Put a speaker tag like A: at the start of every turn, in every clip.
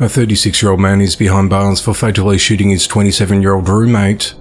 A: A 36-year-old man is behind bars for fatally shooting his 27-year-old roommate.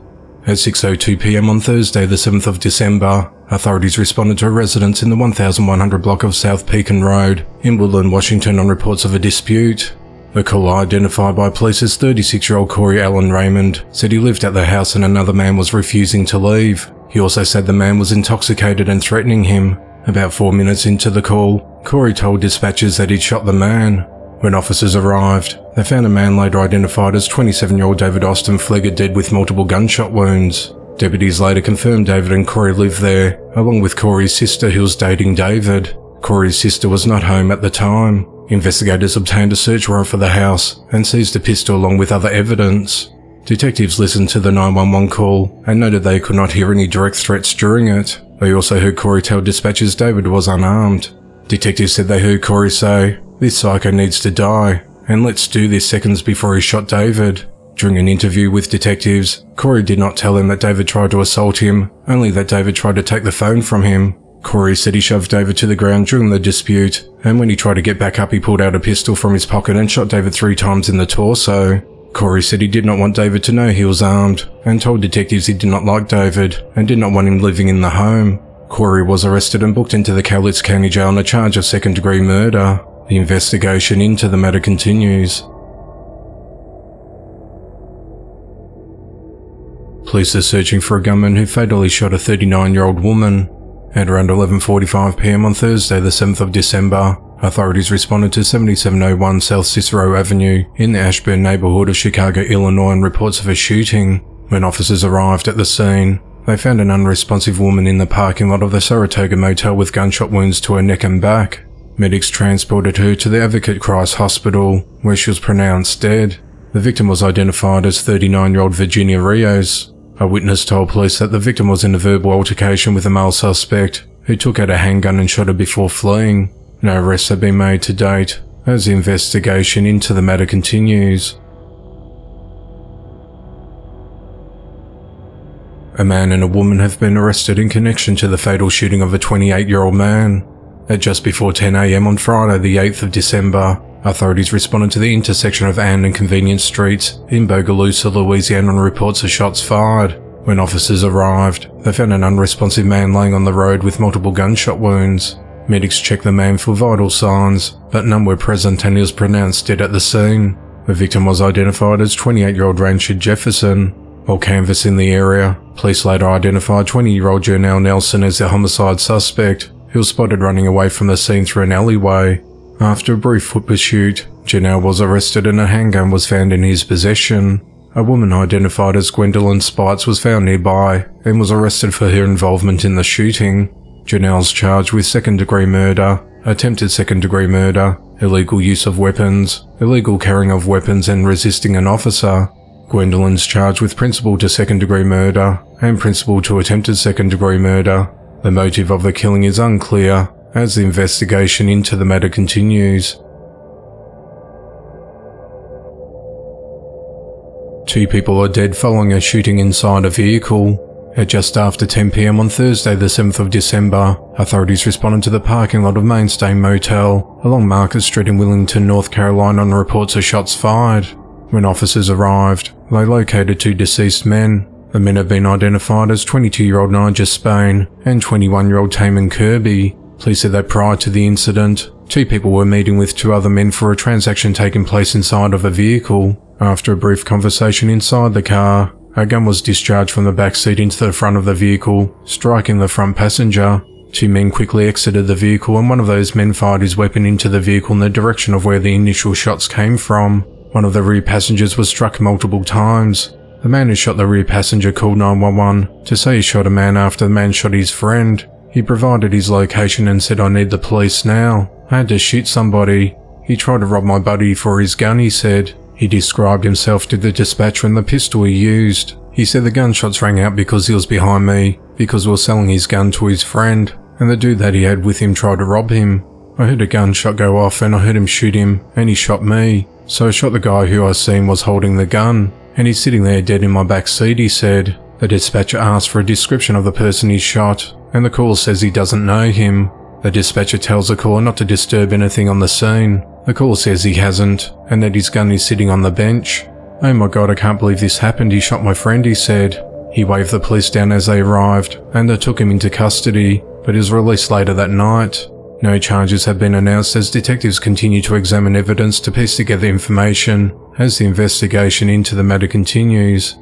A: At 6:02 p.m. on Thursday, the 7th of December, authorities responded to a residence in the 1100 block of South Pekin Road in Woodland, Washington on reports of a dispute. The caller, identified by police as 36-year-old Corey Allen Raymond, said he lived at the house and another man was refusing to leave. He also said the man was intoxicated and threatening him. About 4 minutes into the call, Corey told dispatchers that he'd shot the man. When officers arrived, they found a man later identified as 27-year-old David Austin Flegger dead with multiple gunshot wounds. Deputies later confirmed David and Corey lived there, along with Corey's sister who was dating David. Corey's sister was not home at the time. Investigators obtained a search warrant for the house and seized a pistol along with other evidence. Detectives listened to the 911 call and noted they could not hear any direct threats during it. They also heard Corey tell dispatchers David was unarmed. Detectives said they heard Corey say, "This psycho needs to die, and let's do this," seconds before he shot David. During an interview with detectives, Corey did not tell them that David tried to assault him, only that David tried to take the phone from him. Corey said he shoved David to the ground during the dispute, and when he tried to get back up he pulled out a pistol from his pocket and shot David 3 times in the torso. Corey said he did not want David to know he was armed, and told detectives he did not like David, and did not want him living in the home. Corey was arrested and booked into the Cowlitz County Jail on a charge of second-degree murder. The investigation into the matter continues. Police are searching for a gunman who fatally shot a 39-year-old woman. At around 11:45 p.m. on Thursday, the 7th of December, authorities responded to 7701 South Cicero Avenue in the Ashburn neighborhood of Chicago, Illinois on reports of a shooting. When officers arrived at the scene, they found an unresponsive woman in the parking lot of the Saratoga Motel with gunshot wounds to her neck and back. Medics transported her to the Advocate Christ Hospital, where she was pronounced dead. The victim was identified as 39-year-old Virginia Rios. A witness told police that the victim was in a verbal altercation with a male suspect, who took out a handgun and shot her before fleeing. No arrests have been made to date, as the investigation into the matter continues. A man and a woman have been arrested in connection to the fatal shooting of a 28-year-old man. At just before 10 a.m. on Friday, the 8th of December, authorities responded to the intersection of Ann and Convenience Streets in Bogalusa, Louisiana on reports of shots fired. When officers arrived, they found an unresponsive man laying on the road with multiple gunshot wounds. Medics checked the man for vital signs, but none were present and he was pronounced dead at the scene. The victim was identified as 28-year-old Ranchard Jefferson. While canvassing the area, police later identified 20-year-old Janelle Nelson as the homicide suspect, who was spotted running away from the scene through an alleyway. After a brief foot pursuit, Janelle was arrested and a handgun was found in his possession. A woman identified as Gwendolyn Spites was found nearby and was arrested for her involvement in the shooting. Janelle's charged with second-degree murder, attempted second-degree murder, illegal use of weapons, illegal carrying of weapons and resisting an officer. Gwendolyn's charged with principal to second-degree murder and principal to attempted second-degree murder. The motive of the killing is unclear, as the investigation into the matter continues. 2 people are dead following a shooting inside a vehicle. At just after 10 p.m. on Thursday, the 7th of December, authorities responded to the parking lot of Mainstay Motel along Market Street in Willington, North Carolina on reports of shots fired. When officers arrived, they located 2 deceased men. The men have been identified as 22-year-old Nigel Spain and 21-year-old Taman Kirby. Police said that prior to the incident, 2 people were meeting with 2 other men for a transaction taking place inside of a vehicle. After a brief conversation inside the car, a gun was discharged from the back seat into the front of the vehicle, striking the front passenger. 2 men quickly exited the vehicle and one of those men fired his weapon into the vehicle in the direction of where the initial shots came from. One of the rear passengers was struck multiple times. The man who shot the rear passenger called 911 to say he shot a man after the man shot his friend. He provided his location and said, "I need the police now. I had to shoot somebody. He tried to rob my buddy for his gun," he said. He described himself to the dispatcher and the pistol he used. He said the gunshots rang out because he was behind me, because we were selling his gun to his friend, and the dude that he had with him tried to rob him. I heard a gunshot go off and I heard him shoot him, and he shot me. So I shot the guy who I seen was holding the gun, and he's sitting there dead in my back seat, he said. The dispatcher asked for a description of the person he shot, and the caller says he doesn't know him. The dispatcher tells the caller not to disturb anything on the scene. The caller says he hasn't, and that his gun is sitting on the bench. "Oh my god, I can't believe this happened. He shot my friend," he said. He waved the police down as they arrived, and they took him into custody, but he was released later that night. No charges have been announced as detectives continue to examine evidence to piece together information as the investigation into the matter continues.